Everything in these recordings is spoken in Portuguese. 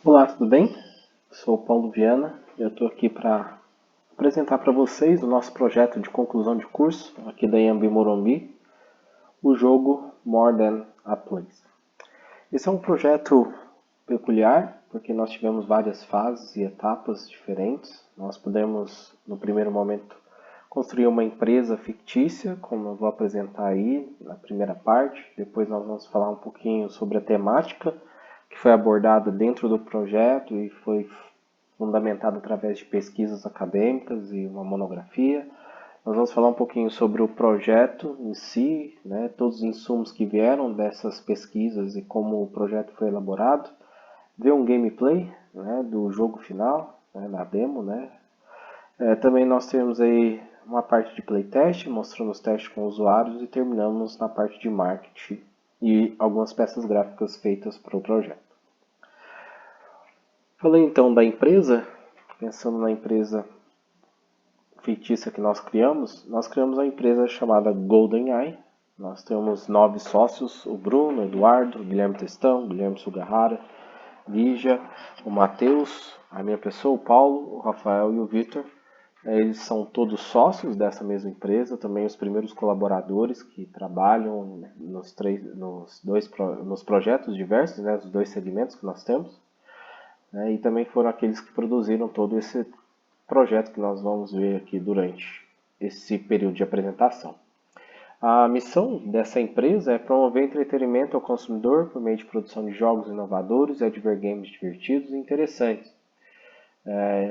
Olá, tudo bem? Sou o Paulo Viana e eu estou aqui para apresentar para vocês o nosso projeto de conclusão de curso aqui da Iambi Morumbi, o jogo More Than a Place. Esse é um projeto peculiar porque nós tivemos várias fases e etapas diferentes. Nós pudemos, no primeiro momento, construir uma empresa fictícia, como eu vou apresentar aí na primeira parte. Depois nós vamos falar um pouquinho sobre a temática que foi abordada dentro do projeto e foi fundamentado através de pesquisas acadêmicas e uma monografia. Nós vamos falar um pouquinho sobre o projeto em si, né, todos os insumos que vieram dessas pesquisas e como o projeto foi elaborado. Ver um gameplay, né, do jogo final, né, na demo, né. Também nós temos aí uma parte de playtest, mostrando os testes com usuários e terminamos na parte de marketing e algumas peças gráficas feitas para o projeto. Falei então da empresa, pensando na empresa fictícia que nós criamos a empresa chamada GoldenEye. Nós temos 9 sócios, o Bruno, o Eduardo, o Guilherme Testão, o Guilherme Sugahara, Lígia, o Matheus, a minha pessoa, o Paulo, o Rafael e o Vitor. Eles são todos sócios dessa mesma empresa, também os primeiros colaboradores que trabalham nos projetos diversos, né, os dois segmentos que nós temos. E também foram aqueles que produziram todo esse projeto que nós vamos ver aqui durante esse período de apresentação. A missão dessa empresa é promover entretenimento ao consumidor por meio de produção de jogos inovadores e advergames divertidos e interessantes.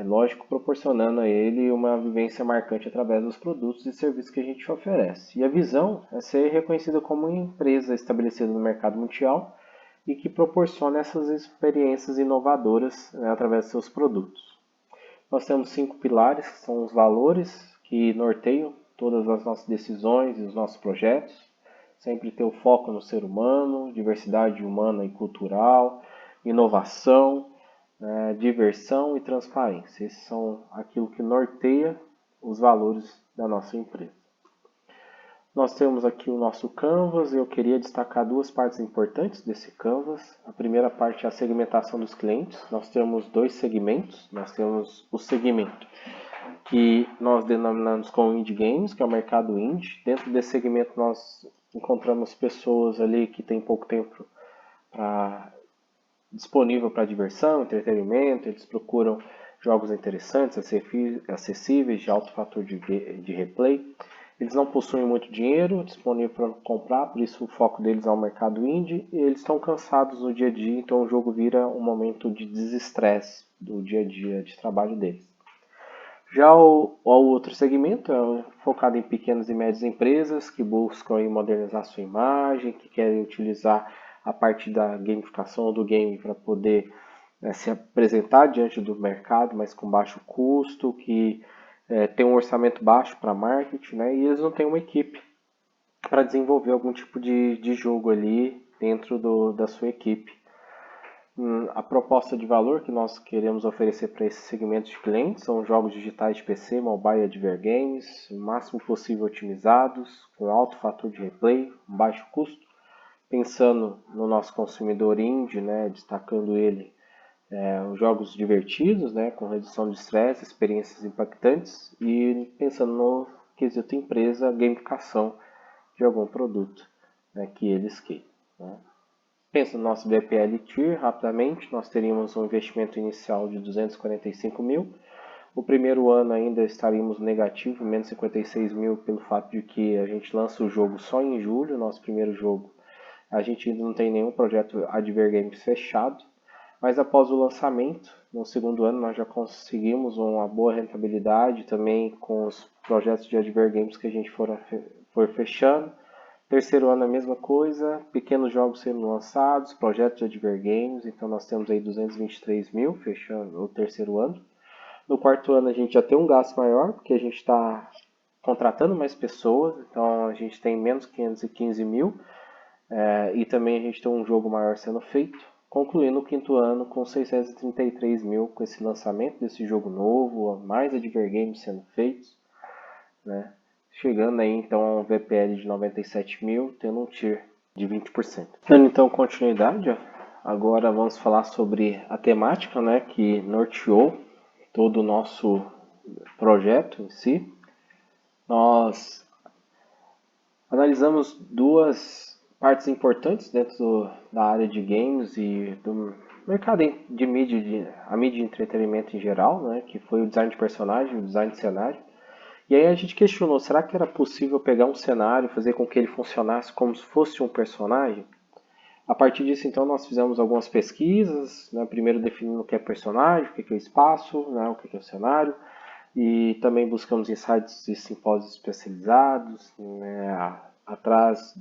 Lógico, proporcionando a ele uma vivência marcante através dos produtos e serviços que a gente oferece. E a visão é ser reconhecida como uma empresa estabelecida no mercado mundial e que proporciona essas experiências inovadoras, né, através de seus produtos. Nós temos 5 pilares, que são os valores que norteiam todas as nossas decisões e os nossos projetos. Sempre ter o foco no ser humano, diversidade humana e cultural, inovação, diversão e transparência. Esses são aquilo que norteia os valores da nossa empresa. Nós temos aqui o nosso Canvas e eu queria destacar duas partes importantes desse Canvas. A primeira parte é a segmentação dos clientes. Nós temos dois segmentos. Nós temos o segmento que nós denominamos como Indie Games, que é o mercado indie. Dentro desse segmento nós encontramos pessoas ali que têm pouco tempo disponível para diversão, entretenimento. Eles procuram jogos interessantes, acessíveis, de alto fator de replay. Eles não possuem muito dinheiro disponível para comprar, por isso o foco deles é o mercado indie. E eles estão cansados no dia a dia, então o jogo vira um momento de desestresse do dia a dia de trabalho deles. Já o outro segmento é focado em pequenas e médias empresas que buscam modernizar sua imagem, que querem utilizar a parte da gamificação do game para poder se apresentar diante do mercado, mas com baixo custo, que tem um orçamento baixo para marketing, né? E eles não têm uma equipe para desenvolver algum tipo de jogo ali dentro da sua equipe. A proposta de valor que nós queremos oferecer para esse segmento de clientes são jogos digitais de PC, mobile e adver games, o máximo possível otimizados, com alto fator de replay, baixo custo, pensando no nosso consumidor indie, né, destacando ele os jogos divertidos, né, com redução de estresse, experiências impactantes e pensando no quesito empresa, gamificação de algum produto, né, que eles queiram. Né. Pensa no nosso BPL Tier, rapidamente, nós teríamos um investimento inicial de 245 mil. O primeiro ano ainda estaríamos negativo, menos 56 mil, pelo fato de que a gente lança o jogo só em julho, nosso primeiro jogo. A gente ainda não tem nenhum projeto Adver Games fechado, mas após o lançamento, no segundo ano, nós já conseguimos uma boa rentabilidade também com os projetos de Adver Games que a gente for fechando. Terceiro ano a mesma coisa, pequenos jogos sendo lançados, projetos de Adver Games, então nós temos aí 223 mil fechando o terceiro ano. No quarto ano a gente já tem um gasto maior, porque a gente está contratando mais pessoas, então a gente tem menos 515 mil, e também a gente tem um jogo maior sendo feito, concluindo o quinto ano com 633 mil com esse lançamento desse jogo novo, mais Adver Games sendo feitos, né? Chegando aí então a um VPL de 97 mil, tendo um tier de 20%. Dando então continuidade agora vamos falar sobre a temática, né, que norteou todo o nosso projeto em si. Nós analisamos duas partes importantes dentro da área de games e do mercado de mídia, a mídia de entretenimento em geral, né, que foi o design de personagem e o design de cenário. E aí a gente questionou, será que era possível pegar um cenário e fazer com que ele funcionasse como se fosse um personagem? A partir disso, então, nós fizemos algumas pesquisas, né, primeiro definindo o que é personagem, o que é o espaço, né, o que é o cenário, e também buscamos insights e simpósios especializados, né, atrás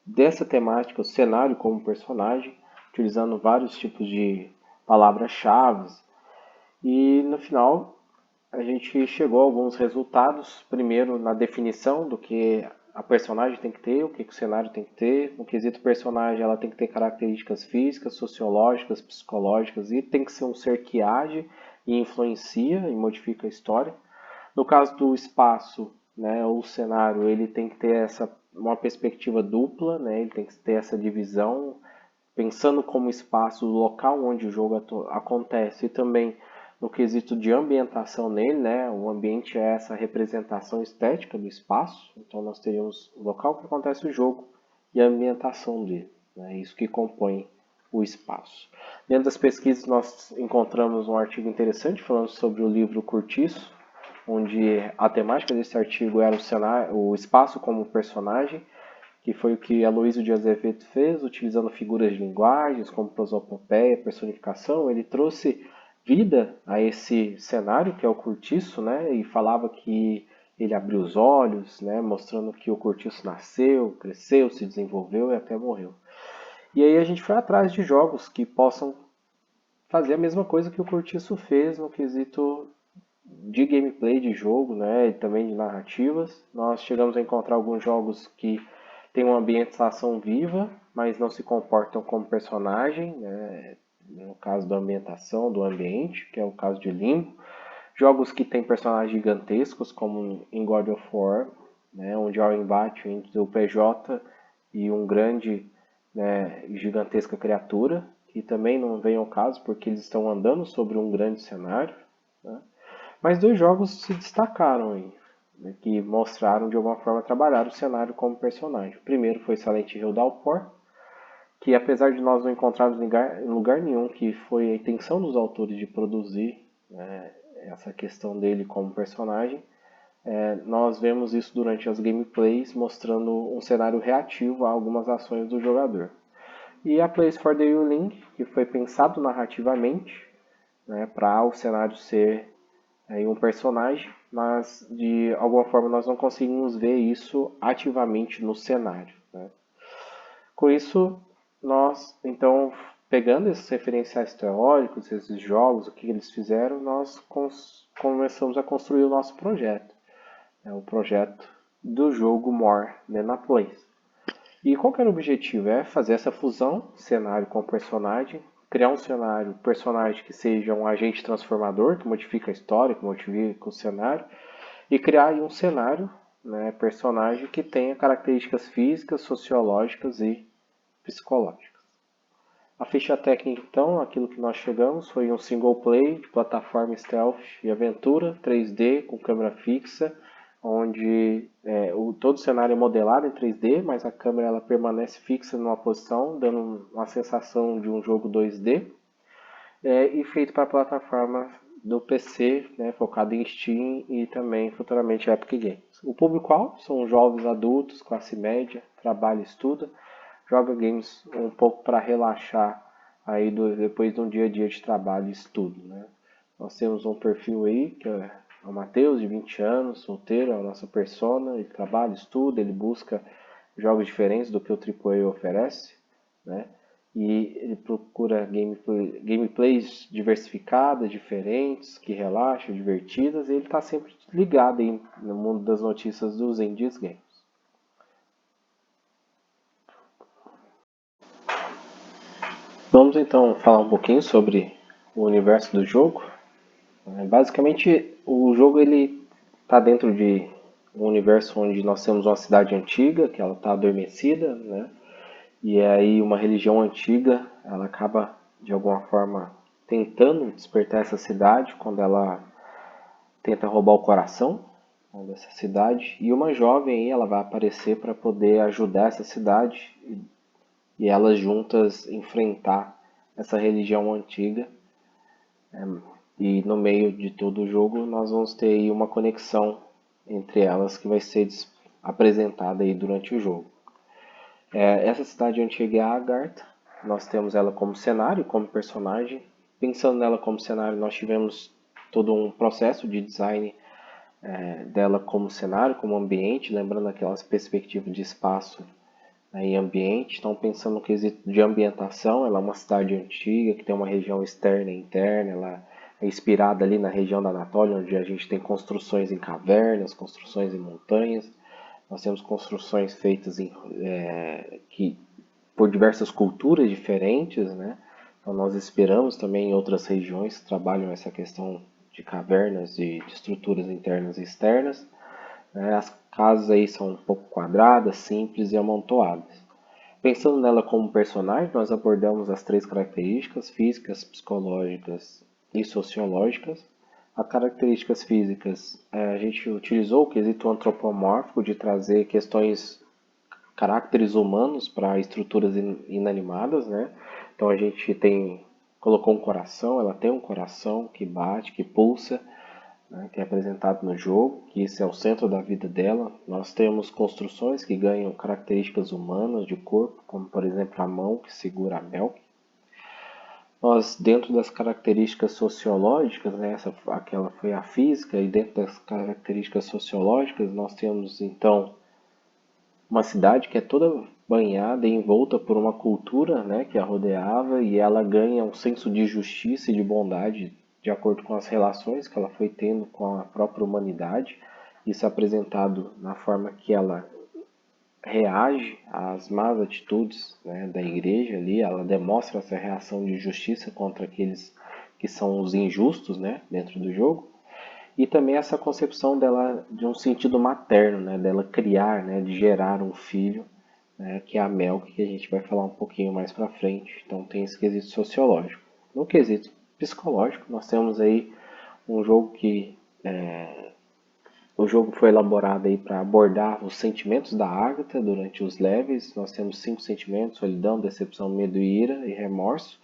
dessa temática, o cenário como personagem, utilizando vários tipos de palavras-chave. E no final, a gente chegou a alguns resultados, primeiro na definição do que a personagem tem que ter, o que o cenário tem que ter. No quesito personagem, ela tem que ter características físicas, sociológicas, psicológicas e tem que ser um ser que age e influencia e modifica a história. No caso do espaço, né, o cenário, ele tem que ter uma perspectiva dupla, né, ele tem que ter essa divisão, pensando como espaço, o local onde o jogo acontece e também no quesito de ambientação nele, né? O ambiente é essa representação estética do espaço, então nós teríamos o local que acontece o jogo e a ambientação dele, né? Isso que compõe o espaço. Dentro das pesquisas nós encontramos um artigo interessante falando sobre o livro Curtiço, onde a temática desse artigo era o espaço como personagem, que foi o que Aloysio de Azevedo fez, utilizando figuras de linguagens como prosopopeia, personificação. Ele trouxe vida a esse cenário que é o Curtiço, né? E falava que ele abriu os olhos, né? Mostrando que o Curtiço nasceu, cresceu, se desenvolveu e até morreu. E aí a gente foi atrás de jogos que possam fazer a mesma coisa que o Curtiço fez no quesito de gameplay de jogo, né? E também de narrativas. Nós chegamos a encontrar alguns jogos que têm uma ambientação viva, mas não se comportam como personagem, né? No caso da ambientação, do ambiente, que é o caso de Limbo. Jogos que têm personagens gigantescos, como em God of War, né? Onde há o embate entre o PJ e um grande, né, gigantesca criatura, que também não vem ao caso porque eles estão andando sobre um grande cenário, né? Mas dois jogos se destacaram aí, né, que mostraram de alguma forma trabalhar o cenário como personagem. O primeiro foi Silent Hill Downpour, que apesar de nós não encontrarmos em lugar nenhum que foi a intenção dos autores de produzir, né, essa questão dele como personagem, nós vemos isso durante as gameplays, mostrando um cenário reativo a algumas ações do jogador. E a Place for the U-Link, que foi pensado narrativamente, né, para o cenário ser um personagem, mas de alguma forma nós não conseguimos ver isso ativamente no cenário, né? Com isso, nós, então, pegando esses referenciais teóricos, esses jogos, o que eles fizeram, nós começamos a construir o nosso projeto, né? O projeto do jogo More Than a Place. E qual que era o objetivo? É fazer essa fusão, cenário com personagem, criar um cenário, personagem que seja um agente transformador, que modifica a história, que modifica o cenário, e criar um cenário, né, personagem que tenha características físicas, sociológicas e psicológicas. A ficha técnica, então, aquilo que nós chegamos foi um single play de plataforma stealth e aventura, 3D, com câmera fixa, onde todo o cenário é modelado em 3D, mas a câmera ela permanece fixa numa posição, dando uma sensação de um jogo 2D, e feito para a plataforma do PC, né, focado em Steam e também futuramente Epic Games. O público-alvo são jovens adultos, classe média, trabalha e estuda, joga games um pouco para relaxar aí depois de um dia a dia de trabalho e estudo, né? Nós temos um perfil aí que é o Matheus, de 20 anos, solteiro, é a nossa persona, ele trabalha, estuda, ele busca jogos diferentes do que o AAA oferece, né? E ele procura gameplays diversificadas, diferentes, que relaxam, divertidas, e ele está sempre ligado aí no mundo das notícias dos indies games. Vamos então falar um pouquinho sobre o universo do jogo. Basicamente, o jogo ele está dentro de um universo onde nós temos uma cidade antiga, que ela está adormecida, né? E aí uma religião antiga ela acaba de alguma forma tentando despertar essa cidade quando ela tenta roubar o coração dessa cidade, e uma jovem aí ela vai aparecer para poder ajudar essa cidade e elas juntas enfrentar essa religião antiga. E no meio de todo o jogo nós vamos ter aí uma conexão entre elas que vai ser apresentada aí durante o jogo. Essa cidade antiga é a Agartha. Nós temos ela como cenário, como personagem. Pensando nela como cenário, nós tivemos todo um processo de design dela como cenário, como ambiente, lembrando aquelas perspectivas de espaço, né, e ambiente. Então, pensando no quesito de ambientação, ela é uma cidade antiga que tem uma região externa e interna. Ela é inspirada ali na região da Anatólia, onde a gente tem construções em cavernas, construções em montanhas. Nós temos construções feitas por diversas culturas diferentes, né? Então nós esperamos também em outras regiões que trabalham essa questão de cavernas e de estruturas internas e externas. Né? As casas aí são um pouco quadradas, simples e amontoadas. Pensando nela como personagem, nós abordamos as 3 características: físicas, psicológicas e sociológicas. As características físicas, a gente utilizou o quesito antropomórfico de trazer questões, caracteres humanos para estruturas inanimadas, né? Então a gente colocou um coração, ela tem um coração que bate, que pulsa, né, que é apresentado no jogo, que esse é o centro da vida dela. Nós temos construções que ganham características humanas de corpo, como por exemplo a mão que segura a Melk. Nós, dentro das características sociológicas, né, aquela foi a física, e dentro das características sociológicas nós temos então uma cidade que é toda banhada e envolta por uma cultura, né, que a rodeava, e ela ganha um senso de justiça e de bondade de acordo com as relações que ela foi tendo com a própria humanidade. Isso é apresentado na forma que ela reage às más atitudes, né, da igreja ali. Ela demonstra essa reação de justiça contra aqueles que são os injustos, né, dentro do jogo. E também essa concepção dela de um sentido materno, né, dela criar, né, de gerar um filho, né, que é a Melk, que a gente vai falar um pouquinho mais para frente. Então tem esse quesito sociológico. No quesito psicológico, nós temos aí um jogo que o jogo foi elaborado aí para abordar os sentimentos da Agatha durante os levels. Nós temos 5 sentimentos: solidão, decepção, medo, ira e remorso,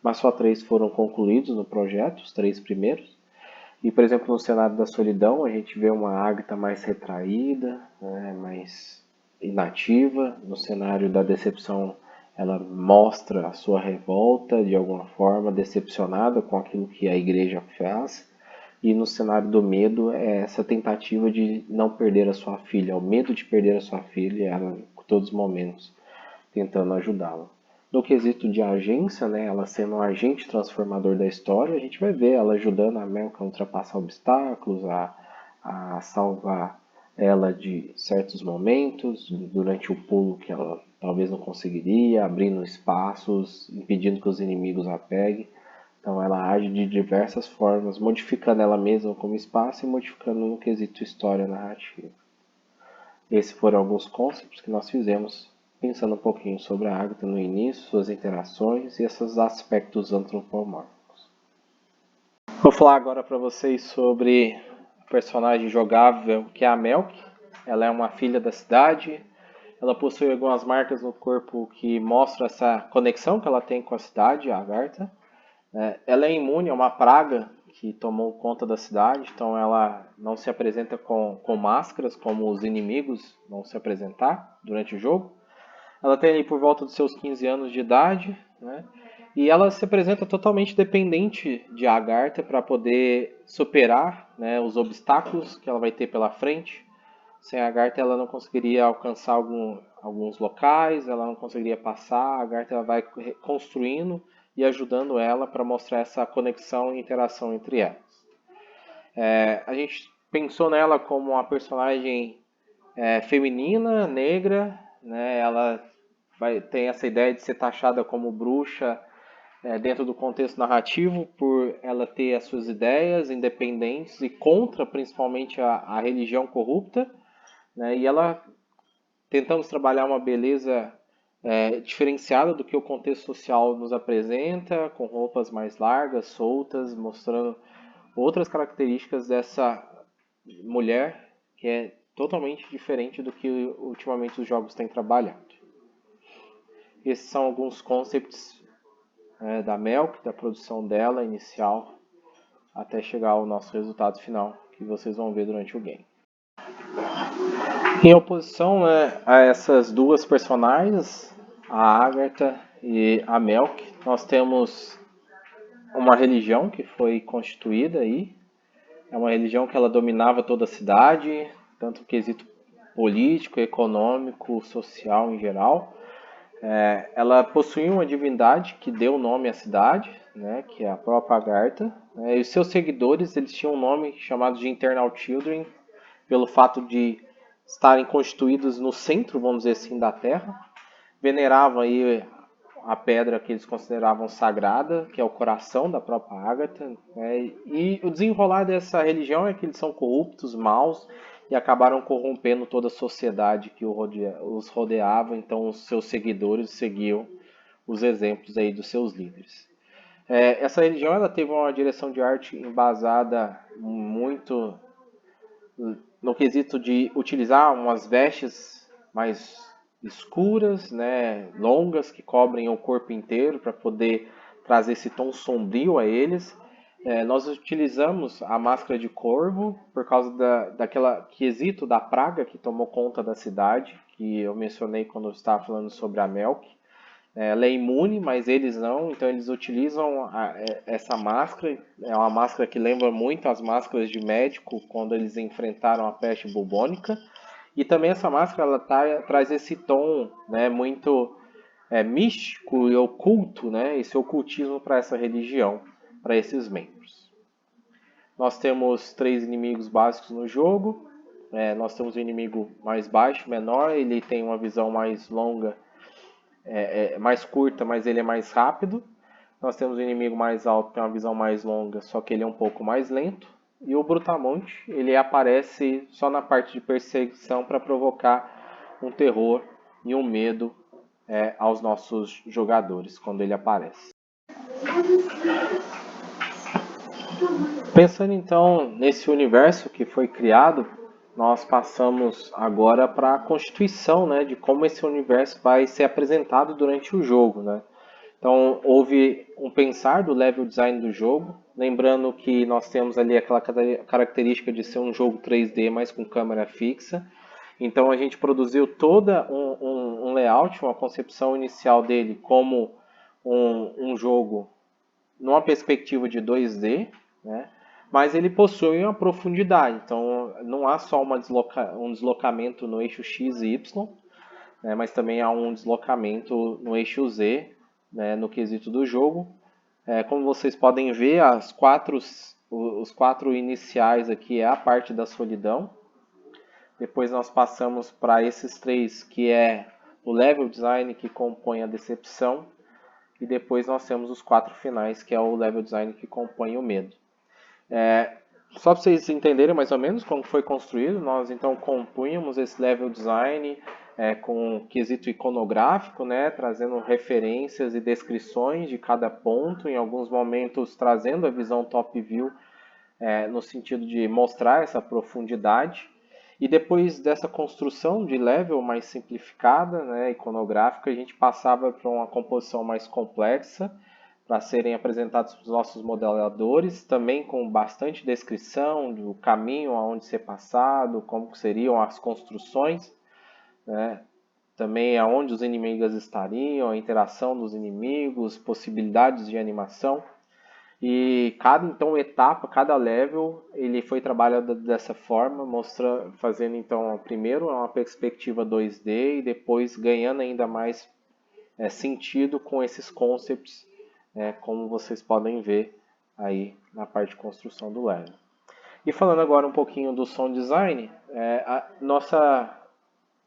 mas só 3 foram concluídos no projeto, os 3 primeiros. E, por exemplo, no cenário da solidão, a gente vê uma Agatha mais retraída, né, mais inativa. No cenário da decepção, ela mostra a sua revolta, de alguma forma, decepcionada com aquilo que a igreja faz. E no cenário do medo, é essa tentativa de não perder a sua filha, o medo de perder a sua filha, ela, em todos os momentos, tentando ajudá-la. No quesito de agência, né, ela sendo um agente transformador da história, a gente vai ver ela ajudando a Melk a ultrapassar obstáculos, a salvar ela de certos momentos, durante o pulo que ela talvez não conseguiria, abrindo espaços, impedindo que os inimigos a peguem. Então ela age de diversas formas, modificando ela mesma como espaço e modificando no quesito história narrativa. Esses foram alguns conceitos que nós fizemos pensando um pouquinho sobre a Agatha no início, suas interações e esses aspectos antropomórficos. Vou falar agora para vocês sobre a personagem jogável que é a Melk. Ela é uma filha da cidade. Ela possui algumas marcas no corpo que mostram essa conexão que ela tem com a cidade, a Agartha. Ela é imune a uma praga que tomou conta da cidade, então ela não se apresenta com máscaras, como os inimigos vão se apresentar durante o jogo. Ela tem ali por volta dos seus 15 anos de idade, né? E ela se apresenta totalmente dependente de Agartha para poder superar, né, os obstáculos que ela vai ter pela frente. Sem a Agartha ela não conseguiria alcançar alguns locais, ela não conseguiria passar. A Agartha ela vai construindo e ajudando ela para mostrar essa conexão e interação entre elas. A gente pensou nela como uma personagem feminina, negra, né? Ela tem essa ideia de ser taxada como bruxa dentro do contexto narrativo, por ela ter as suas ideias independentes e contra principalmente a religião corrupta, né? E ela tentamos trabalhar uma beleza diferenciada do que o contexto social nos apresenta, com roupas mais largas, soltas, mostrando outras características dessa mulher que é totalmente diferente do que ultimamente os jogos têm trabalhado. Esses são alguns concepts da Melk, da produção dela inicial, até chegar ao nosso resultado final, que vocês vão ver durante o game. Em oposição a essas duas personagens, a Agatha e a Melk, nós temos uma religião que foi constituída aí. É uma religião que ela dominava toda a cidade, tanto no quesito político, econômico, social em geral. Ela possuía uma divindade que deu nome à cidade, né, que é a própria Agartha. E os seus seguidores eles tinham um nome chamado de Eternal Children, pelo fato de estarem constituídos no centro, vamos dizer assim, da Terra. Veneravam aí a pedra que eles consideravam sagrada, que é o coração da própria Agatha. E o desenrolar dessa religião é que eles são corruptos, maus, e acabaram corrompendo toda a sociedade que os rodeava, então os seus seguidores seguiam os exemplos aí dos seus líderes. Essa religião ela teve uma direção de arte embasada muito no quesito de utilizar umas vestes mais escuras, né, longas, que cobrem o corpo inteiro para poder trazer esse tom sombrio a eles. Nós utilizamos a máscara de corvo por causa daquela quesito da praga que tomou conta da cidade, que eu mencionei quando eu estava falando sobre a Melk. Ela é imune, mas eles não, então eles utilizam essa máscara. É uma máscara que lembra muito as máscaras de médico quando eles enfrentaram a peste bubônica. E também essa máscara ela traz esse tom, né, muito místico e oculto, né, esse ocultismo para essa religião, para esses membros. Nós temos 3 inimigos básicos no jogo. Nós temos o inimigo mais baixo, menor, ele tem uma visão mais longa, mais curta, mas ele é mais rápido. Nós temos o inimigo mais alto, que tem uma visão mais longa, só que ele é um pouco mais lento. E o Brutamonte, ele aparece só na parte de perseguição para provocar um terror e um medo aos nossos jogadores quando ele aparece. Pensando então nesse universo que foi criado, nós passamos agora para a constituição, né, de como esse universo vai ser apresentado durante o jogo, né? Então houve um pensar do level design do jogo, lembrando que nós temos ali aquela característica de ser um jogo 3D, mas com câmera fixa. Então a gente produziu toda um layout, uma concepção inicial dele como um jogo numa perspectiva de 2D, né? Mas ele possui uma profundidade, então não há só um deslocamento no eixo X e Y, né? Mas também há um deslocamento no eixo Z, né? No quesito do jogo. Como vocês podem ver, os 4 iniciais aqui é a parte da solidão. Depois nós passamos para esses 3, que é o level design que compõe a decepção. E depois nós temos os 4 finais, que é o level design que compõe o medo. Só para vocês entenderem mais ou menos como foi construído, nós então compunhamos esse level design com um quesito iconográfico, né, trazendo referências e descrições de cada ponto, em alguns momentos trazendo a visão top view no sentido de mostrar essa profundidade. E depois dessa construção de level mais simplificada, né, iconográfica, a gente passava para uma composição mais complexa, para serem apresentados para os nossos modeladores, também com bastante descrição do caminho aonde ser passado, como seriam as construções, né, também aonde os inimigos estariam, a interação dos inimigos, possibilidades de animação. E cada então etapa, cada level, ele foi trabalhado dessa forma, fazendo então primeiro uma perspectiva 2D e depois ganhando ainda mais sentido com esses concepts, como vocês podem ver aí na parte de construção do level. E falando agora um pouquinho do sound design, a nossa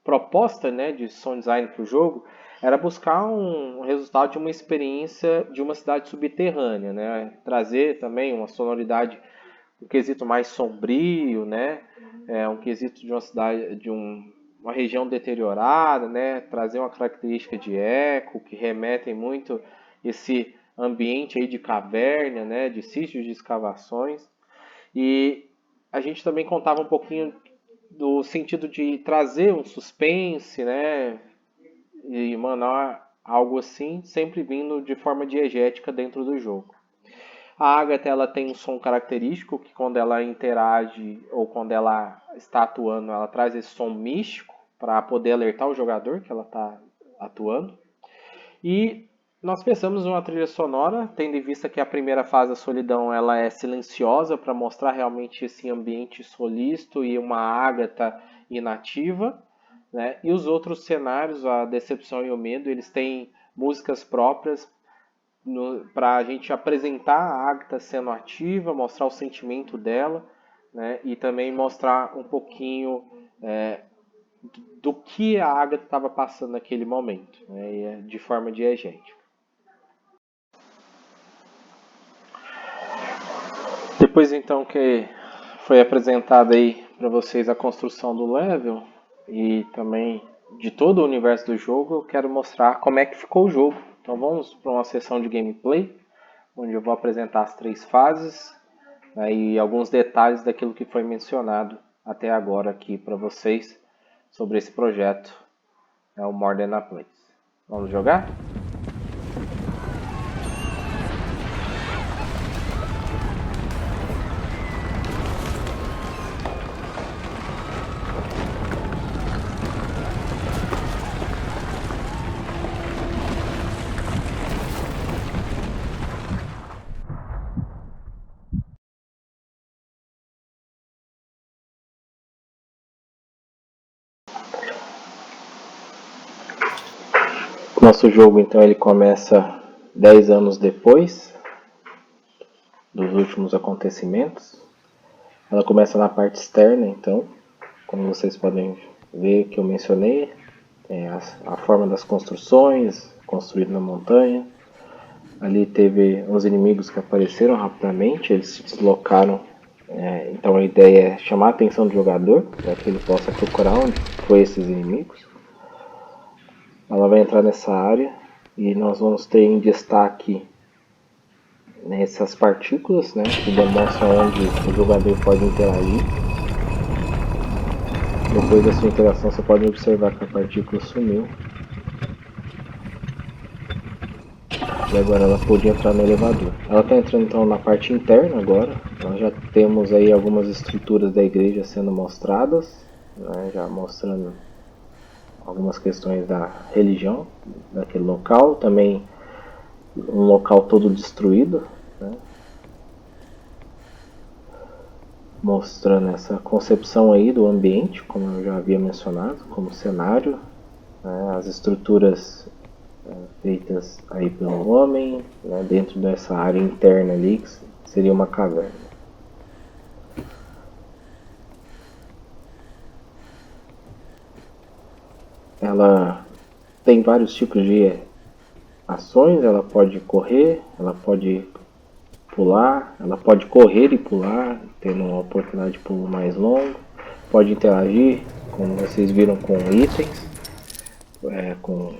proposta, né, de sound design para o jogo era buscar um resultado de uma experiência de uma cidade subterrânea, né? Trazer também uma sonoridade, um quesito mais sombrio, né? Um quesito de uma cidade, uma região deteriorada, né? Trazer uma característica de eco que remetem muito esse ambiente aí de caverna, né? De sítios de escavações. E a gente também contava um pouquinho do sentido de trazer um suspense, né? E emanar algo assim, sempre vindo de forma diegética dentro do jogo. A Agatha ela tem um som característico que quando ela interage ou quando ela está atuando, ela traz esse som místico para poder alertar o jogador que ela está atuando. E nós pensamos em uma trilha sonora, tendo em vista que a primeira fase da solidão ela é silenciosa para mostrar realmente esse ambiente solisto e uma Agatha inativa, né? E os outros cenários, a decepção e o medo, eles têm músicas próprias para a gente apresentar a Agatha sendo ativa, mostrar o sentimento dela, né? E também mostrar um pouquinho do que a Agatha estava passando naquele momento, né? De forma diegética. Depois então que foi apresentada aí para vocês a construção do level e também de todo o universo do jogo, eu quero mostrar como é que ficou o jogo. Então vamos para uma sessão de gameplay, onde eu vou apresentar as 3 fases, né, e alguns detalhes daquilo que foi mencionado até agora aqui para vocês sobre esse projeto, é o More Than a Place. Vamos jogar? Nosso jogo então ele começa 10 anos depois dos últimos acontecimentos. Ela começa na parte externa, então, como vocês podem ver que eu mencionei, tem a forma das construções, construído na montanha. Ali teve uns inimigos que apareceram rapidamente, eles se deslocaram. Então a ideia é chamar a atenção do jogador, para que ele possa procurar onde foi esses inimigos. Ela vai entrar nessa área e nós vamos ter em destaque essas partículas, né, que demonstram onde o jogador pode interagir. Depois da sua interação você pode observar que a partícula sumiu. E agora ela pôde entrar no elevador. Ela está entrando então na parte interna agora. Nós já temos aí algumas estruturas da igreja sendo mostradas, né, já mostrando algumas questões da religião daquele local. Também um local todo destruído, né, mostrando essa concepção aí do ambiente, como eu já havia mencionado, como cenário, né, as estruturas feitas aí pelo homem, né, dentro dessa área interna ali, que seria uma caverna. Ela tem vários tipos de ações, ela pode correr, ela pode pular, ela pode correr e pular, tendo uma oportunidade de pulo mais longo, pode interagir, como vocês viram, com itens, com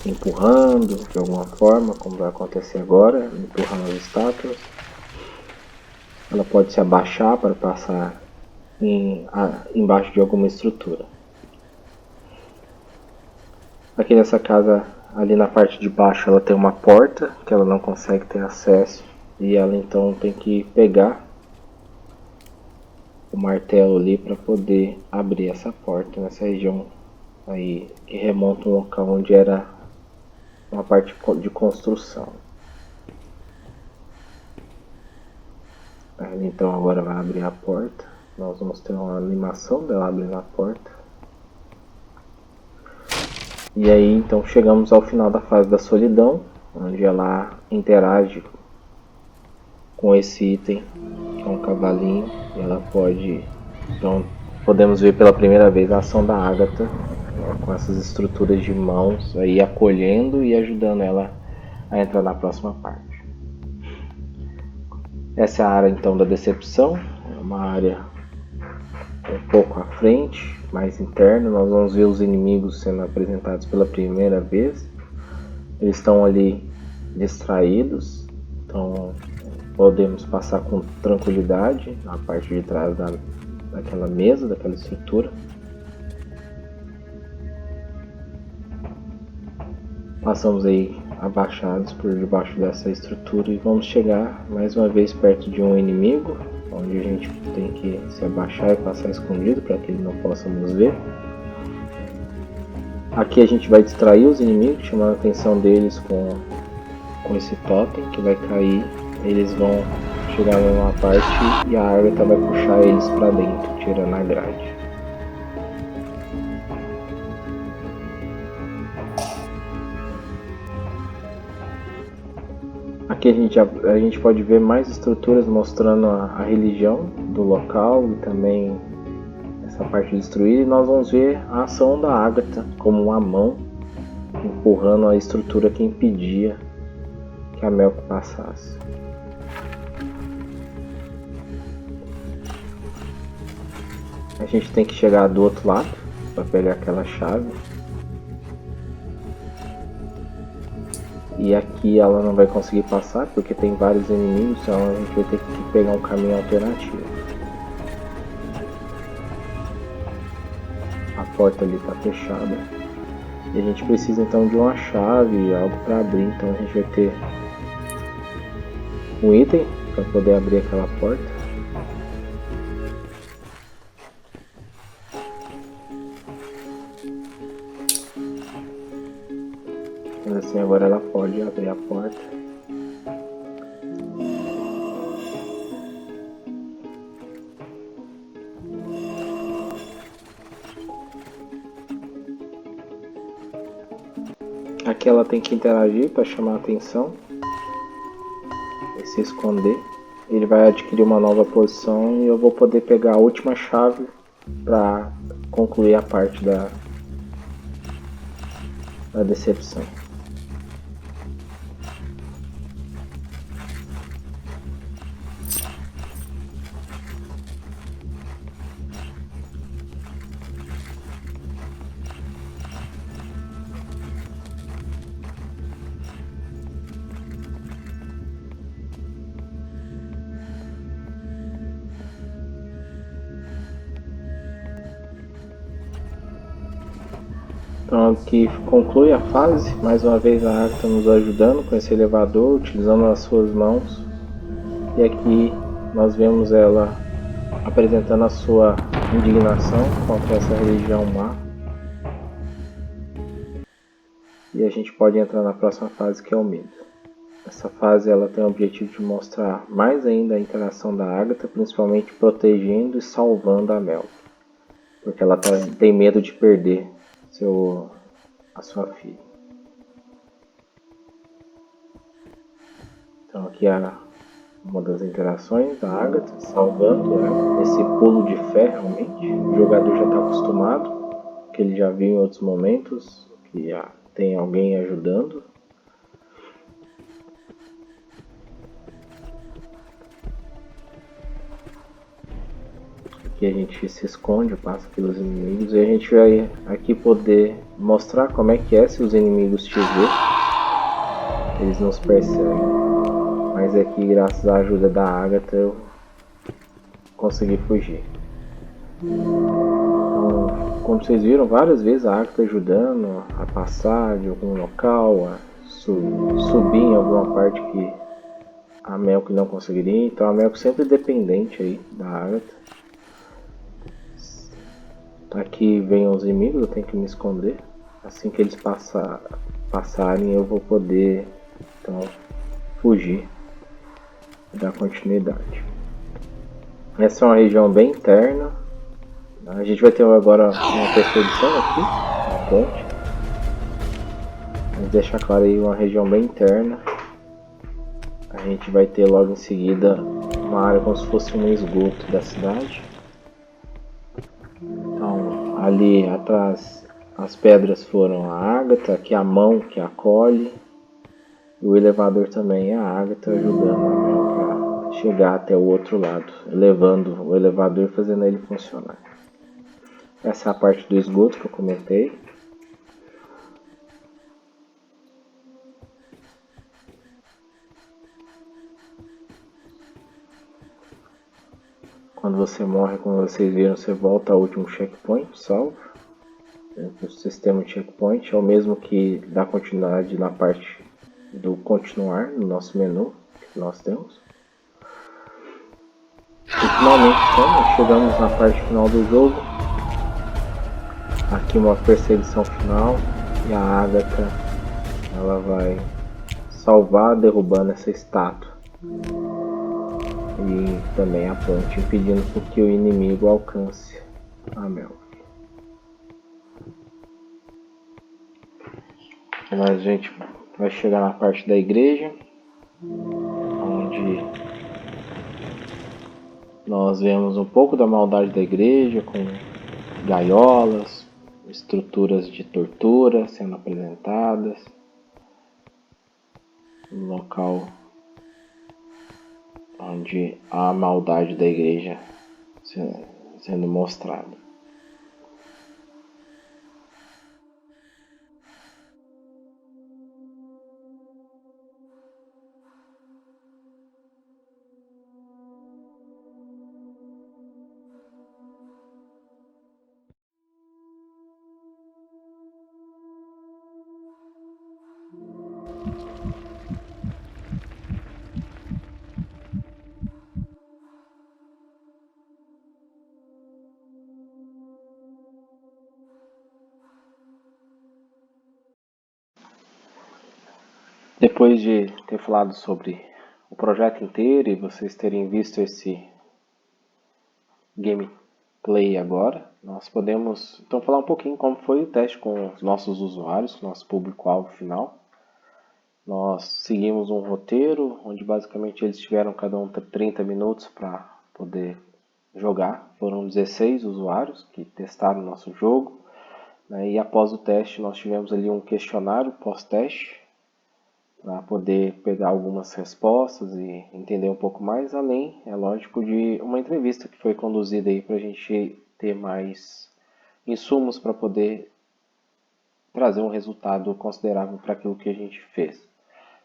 empurrando de alguma forma, como vai acontecer agora, empurrando as estátuas. Ela pode se abaixar para passar embaixo de alguma estrutura. Aqui nessa casa, ali na parte de baixo, ela tem uma porta que ela não consegue ter acesso e ela então tem que pegar o martelo ali para poder abrir essa porta nessa região aí que remonta um local onde era uma parte de construção. Ela então agora vai abrir a porta. Nós vamos ter uma animação dela abrindo a porta. E aí então chegamos ao final da fase da solidão, onde ela interage com esse item, que é um cavalinho, e ela pode, então podemos ver pela primeira vez a ação da Agatha, né, com essas estruturas de mãos aí acolhendo e ajudando ela a entrar na próxima parte. Essa é a área então da decepção, é uma área um pouco à frente, mais interno, nós vamos ver os inimigos sendo apresentados pela primeira vez. Eles estão ali distraídos, então podemos passar com tranquilidade na parte de trás daquela mesa, daquela estrutura. Passamos aí abaixados por debaixo dessa estrutura e vamos chegar mais uma vez perto de um inimigo, onde a gente tem que se abaixar e passar escondido para que ele não possa nos ver. Aqui a gente vai distrair os inimigos, chamando a atenção deles com esse totem que vai cair. Eles vão chegar numa parte e a Agatha vai puxar eles para dentro, tirando a grade. Aqui a gente pode ver mais estruturas mostrando a religião do local e também essa parte destruída, e nós vamos ver a ação da Agatha como uma mão empurrando a estrutura que impedia que a Melk passasse. A gente tem que chegar do outro lado para pegar aquela chave. E aqui ela não vai conseguir passar porque tem vários inimigos, então a gente vai ter que pegar um caminho alternativo. A porta ali está fechada. E a gente precisa então de uma chave, algo para abrir, então a gente vai ter um item para poder abrir aquela porta. Assim agora ela pode abrir a porta. Aqui ela tem que interagir para chamar a atenção e se esconder. Ele vai adquirir uma nova posição e eu vou poder pegar a última chave para concluir a parte da decepção. Então aqui conclui a fase, mais uma vez a Agatha nos ajudando com esse elevador, utilizando as suas mãos. E aqui nós vemos ela apresentando a sua indignação contra essa religião má. E a gente pode entrar na próxima fase, que é o medo. Essa fase ela tem o objetivo de mostrar mais ainda a interação da Agatha, principalmente protegendo e salvando a Melk, porque ela tem medo de perder a sua filha. Então aqui é uma das interações da Agatha, salvando ela. Esse pulo de fé realmente, o jogador já está acostumado, que ele já viu em outros momentos, que tem alguém ajudando. Aqui a gente se esconde, passa pelos inimigos e a gente vai aqui poder mostrar como é que é se os inimigos te verem. Eles nos percebem. Mas aqui, graças à ajuda da Agatha, eu consegui fugir. Então, como vocês viram, várias vezes a Agatha ajudando a passar de algum local, a subir em alguma parte que a Melk não conseguiria. Então a Melk sempre dependente aí da Agatha. Aqui vem os inimigos, eu tenho que me esconder. Assim que eles passarem, eu vou poder então fugir e dar continuidade. Essa é uma região bem interna. A gente vai ter agora uma perseguição aqui na ponte. Vamos deixar claro aí uma região bem interna. A gente vai ter logo em seguida uma área como se fosse um esgoto da cidade. Então, ali atrás as pedras foram a Agatha, aqui a mão que acolhe, e o elevador também é a Agatha ajudando a Melk a chegar até o outro lado, elevando o elevador e fazendo ele funcionar. Essa é a parte do esgoto que eu comentei. Quando você morre, como vocês viram, você volta ao último checkpoint, salvo. O sistema de checkpoint é o mesmo que dá continuidade na parte do continuar, no nosso menu que nós temos. E finalmente chegamos na parte final do jogo. Aqui uma perseguição final e a Agatha ela vai salvar derrubando essa estátua e também a ponte, impedindo que o inimigo alcance a Mel. Mas a gente vai chegar na parte da igreja, onde nós vemos um pouco da maldade da igreja, com gaiolas, estruturas de tortura sendo apresentadas, um local onde há a maldade da igreja sendo mostrada. Depois de ter falado sobre o projeto inteiro e vocês terem visto esse gameplay agora, nós podemos então falar um pouquinho como foi o teste com os nossos usuários, nosso público-alvo final. Nós seguimos um roteiro onde basicamente eles tiveram cada um 30 minutos para poder jogar. Foram 16 usuários que testaram o nosso jogo, né? E após o teste nós tivemos ali um questionário pós-teste para poder pegar algumas respostas e entender um pouco mais, além, é lógico, de uma entrevista que foi conduzida aí para a gente ter mais insumos para poder trazer um resultado considerável para aquilo que a gente fez.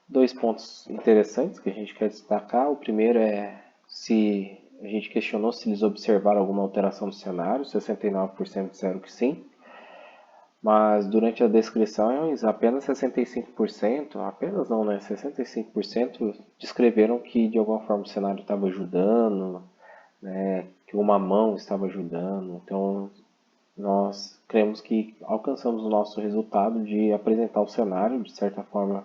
Dois pontos interessantes que a gente quer destacar. O primeiro é se a gente questionou se eles observaram alguma alteração do cenário, 69% disseram que sim. Mas durante a descrição, apenas 65%, apenas não, né? 65% descreveram que de alguma forma o cenário estava ajudando, né? Que uma mão estava ajudando. Então, nós cremos que alcançamos o nosso resultado de apresentar o cenário, de certa forma,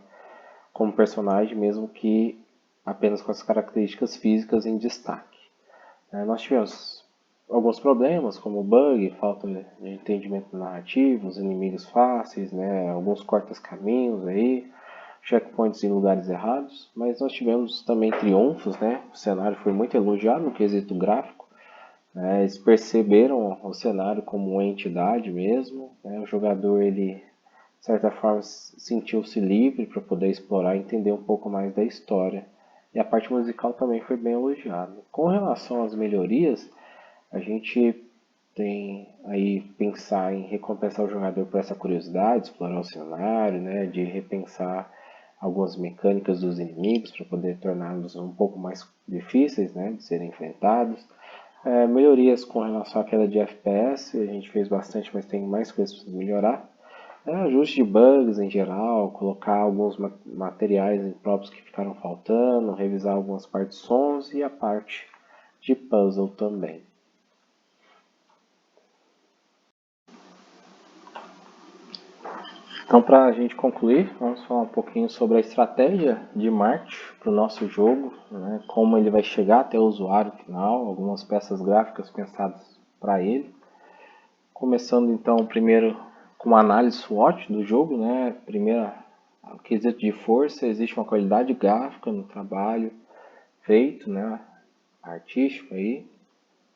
como personagem, mesmo que apenas com as características físicas em destaque. Nós tivemos alguns problemas, como bug, falta de entendimento narrativo, os inimigos fáceis, né, alguns cortas-caminhos aí, checkpoints em lugares errados, mas nós tivemos também triunfos, né? O cenário foi muito elogiado no quesito gráfico, né? Eles perceberam o cenário como uma entidade mesmo, né? O jogador, ele, de certa forma, sentiu-se livre para poder explorar e entender um pouco mais da história. E a parte musical também foi bem elogiada. Com relação às melhorias, a gente tem aí pensar em recompensar o jogador por essa curiosidade, explorar o cenário, né, de repensar algumas mecânicas dos inimigos para poder torná-los um pouco mais difíceis, né, de serem enfrentados. Melhorias com relação à queda de FPS, a gente fez bastante, mas tem mais coisas para melhorar. Ajuste de bugs em geral, colocar alguns materiais próprios que ficaram faltando, revisar algumas partes de sons e a parte de puzzle também. Então, para a gente concluir, vamos falar um pouquinho sobre a estratégia de marketing para o nosso jogo, né? Como ele vai chegar até o usuário final, algumas peças gráficas pensadas para ele. Começando então primeiro com uma análise SWOT do jogo, né? Primeiro, no quesito de força, existe uma qualidade gráfica no trabalho feito, né? Artístico aí,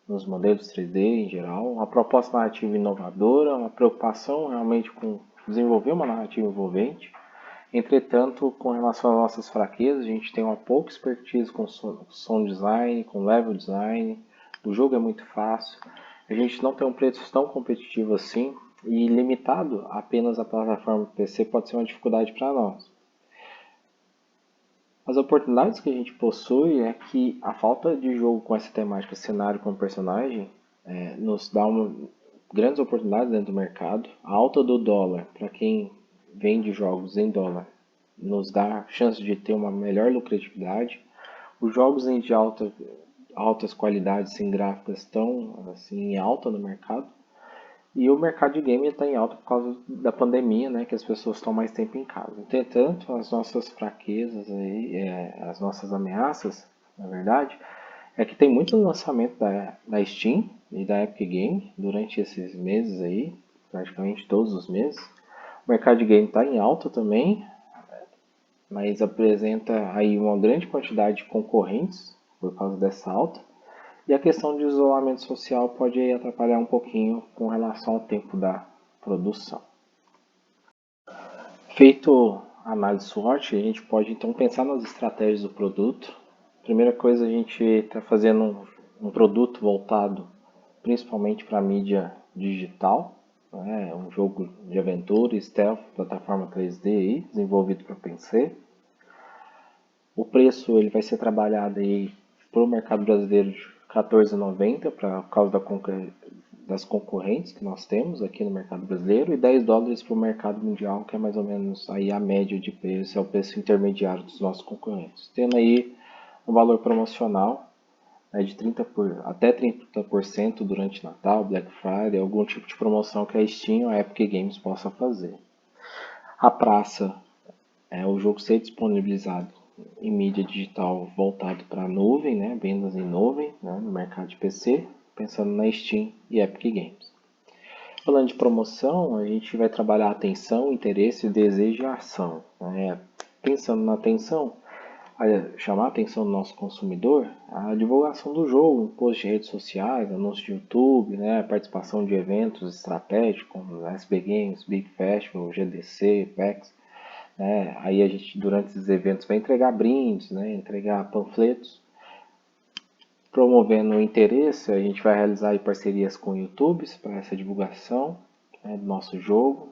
nos modelos 3D em geral, uma proposta narrativa inovadora, uma preocupação realmente com desenvolver uma narrativa envolvente. Entretanto, com relação às nossas fraquezas, a gente tem uma pouca expertise com sound design, com level design, o jogo é muito fácil, a gente não tem um preço tão competitivo assim e limitado apenas à plataforma PC pode ser uma dificuldade para nós. As oportunidades que a gente possui é que a falta de jogo com essa temática, cenário com personagem, nos dá grandes oportunidades dentro do mercado. A alta do dólar, para quem vende jogos em dólar, nos dá chance de ter uma melhor lucratividade. Os jogos de altas qualidades sem gráficas estão assim, em alta no mercado. E o mercado de game está em alta por causa da pandemia, né, que as pessoas estão mais tempo em casa. Entretanto, as nossas fraquezas, as nossas ameaças, na verdade, é que tem muito lançamento da Steam e da Epic Games durante esses meses aí, praticamente todos os meses. O mercado de game está em alta também, mas apresenta aí uma grande quantidade de concorrentes por causa dessa alta. E a questão de isolamento social pode atrapalhar um pouquinho com relação ao tempo da produção. Feito a análise SWOT, a gente pode então pensar nas estratégias do produto. Primeira coisa, a gente está fazendo um produto voltado principalmente para a mídia digital, né? Um jogo de aventura, stealth, plataforma 3D aí, desenvolvido para PC. O preço ele vai ser trabalhado aí para o mercado brasileiro de R$14,90 por causa das concorrentes que nós temos aqui no mercado brasileiro e US$ 10 para o mercado mundial, que é mais ou menos aí a média de preço, é o preço intermediário dos nossos concorrentes. Tendo aí um valor promocional de até 30% durante Natal, Black Friday, algum tipo de promoção que a Steam ou a Epic Games possa fazer. A praça é o jogo ser disponibilizado em mídia digital voltado para a nuvem, né, vendas em nuvem, né, no mercado de PC, pensando na Steam e Epic Games. Falando de promoção, a gente vai trabalhar atenção, interesse, desejo e ação. Né? Pensando na atenção, chamar a atenção do nosso consumidor, a divulgação do jogo, posts de redes sociais, anúncios de YouTube, né, participação de eventos estratégicos como SB Games, Big Festival, GDC, PAX. Aí a gente, durante esses eventos, vai entregar brindes, né, entregar panfletos. Promovendo o interesse, a gente vai realizar aí parcerias com YouTubes para essa divulgação, né, do nosso jogo.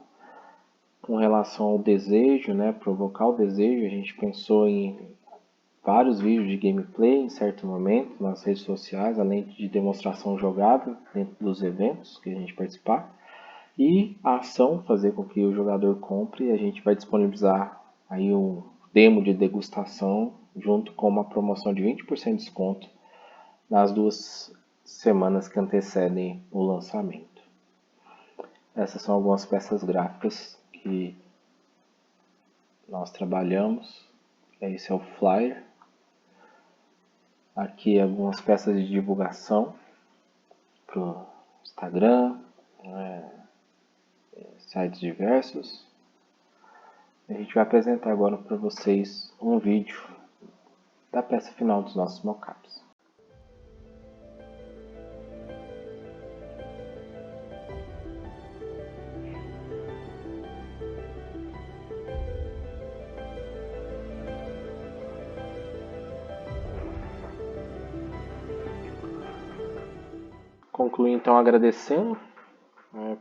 Com relação ao desejo, né, provocar o desejo, a gente pensou em vários vídeos de gameplay em certo momento nas redes sociais, além de demonstração jogável dentro dos eventos que a gente participar. E a ação, fazer com que o jogador compre, a gente vai disponibilizar aí um demo de degustação junto com uma promoção de 20% de desconto nas 2 semanas que antecedem o lançamento. Essas são algumas peças gráficas que nós trabalhamos. Esse é o flyer. Aqui algumas peças de divulgação para o Instagram, sites diversos. A gente vai apresentar agora para vocês um vídeo da peça final dos nossos mockups. Concluo então agradecendo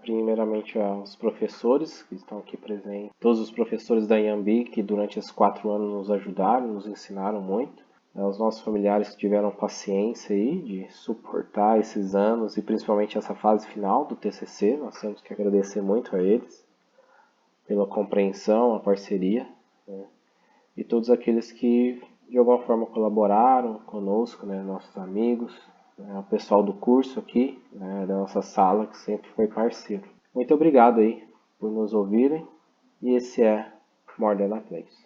primeiramente aos professores que estão aqui presentes, todos os professores da Iambi que durante esses 4 anos nos ajudaram, nos ensinaram muito, aos nossos familiares que tiveram paciência aí de suportar esses anos e principalmente essa fase final do TCC, nós temos que agradecer muito a eles pela compreensão, a parceria, né? E todos aqueles que de alguma forma colaboraram conosco, né, nossos amigos, o pessoal do curso aqui, né, da nossa sala, que sempre foi parceiro. Muito obrigado aí por nos ouvirem. E esse é More Than a Place.